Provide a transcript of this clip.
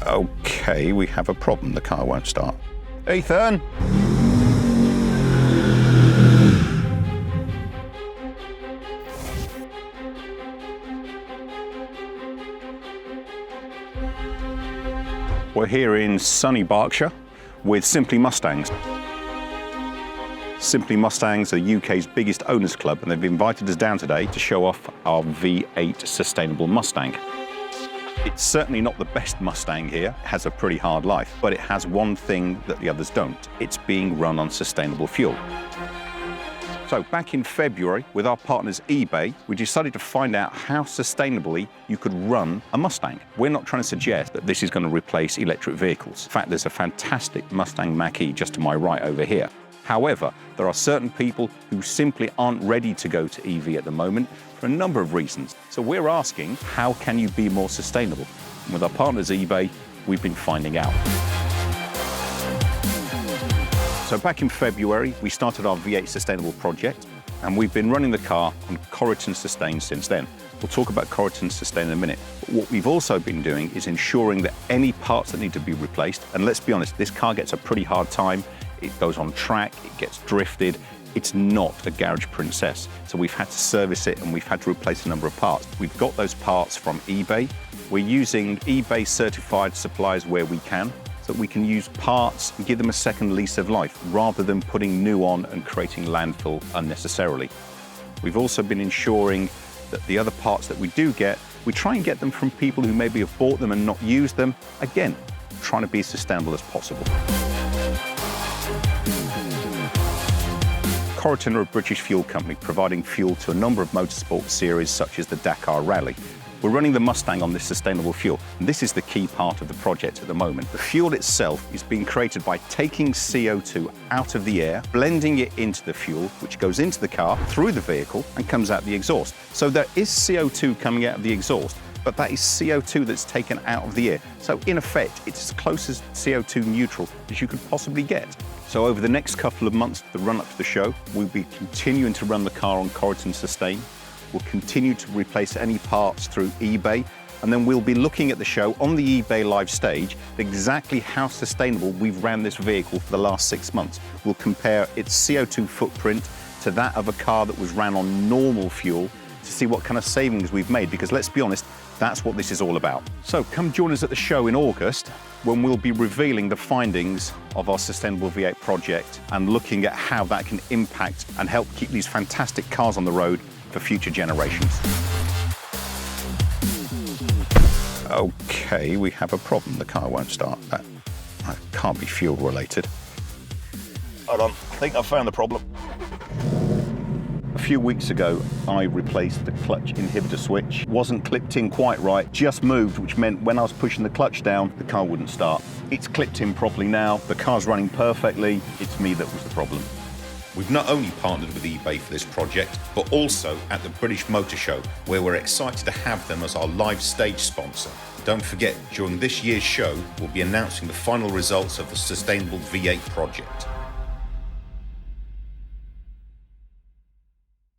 Okay, we have a problem. The car won't start. Ethan! We're here in sunny Berkshire with Simply Mustangs. Simply Mustangs are the UK's biggest owners club, and they've invited us down today to show off our V8 Sustainable Mustang. It's certainly not the best Mustang here. It has a pretty hard life, but it has one thing that the others don't. It's being run on sustainable fuel. So back in February, with our partners eBay, we decided to find out how sustainably you could run a Mustang. We're not trying to suggest that this is going to replace electric vehicles. In fact, there's a fantastic Mustang Mach-E just to my right over here. However, there are certain people who simply aren't ready to go to EV at the moment for a number of reasons. So we're asking, how can you be more sustainable? And with our partners eBay, we've been finding out. So back in February, we started our V8 Sustainable project, and we've been running the car on Corriton Sustain since then. We'll talk about Corriton Sustain in a minute. But what we've also been doing is ensuring that any parts that need to be replaced, and let's be honest, this car gets a pretty hard time. It goes on track, it gets drifted. It's not a garage princess. So we've had to service it and we've had to replace a number of parts. We've got those parts from eBay. We're using eBay certified suppliers where we can, so that we can use parts and give them a second lease of life rather than putting new on and creating landfill unnecessarily. We've also been ensuring that the other parts that we do get, we try and get them from people who maybe have bought them and not used them. Again, trying to be as sustainable as possible. Corriton are a British fuel company providing fuel to a number of motorsport series such as the Dakar Rally. We're running the Mustang on this sustainable fuel, and this is the key part of the project at the moment. The fuel itself is being created by taking CO2 out of the air, blending it into the fuel, which goes into the car, through the vehicle, and comes out the exhaust. So there is CO2 coming out of the exhaust, but that is CO2 that's taken out of the air. So in effect, it's as close as CO2 neutral as you could possibly get. So over the next couple of months, the run up to the show, we'll be continuing to run the car on Corriton Sustain. We'll continue to replace any parts through eBay, and then we'll be looking at the show on the eBay live stage exactly how sustainable we've ran this vehicle for the last 6 months. We'll compare its CO2 footprint to that of a car that was ran on normal fuel to see what kind of savings we've made, because let's be honest, that's what this is all about. So come join us at the show in August when we'll be revealing the findings of our Sustainable V8 project and looking at how that can impact and help keep these fantastic cars on the road for future generations. Okay, we have a problem. The car won't start. That can't be fuel related. Hold on, I think I found the problem. A few weeks ago, I replaced the clutch inhibitor switch. Wasn't clipped in quite right, just moved, which meant when I was pushing the clutch down, the car wouldn't start. It's clipped in properly now, the car's running perfectly. It's me that was the problem. We've not only partnered with eBay for this project, but also at the British Motor Show, where we're excited to have them as our live stage sponsor. Don't forget, during this year's show, we'll be announcing the final results of the Sustainable V8 project.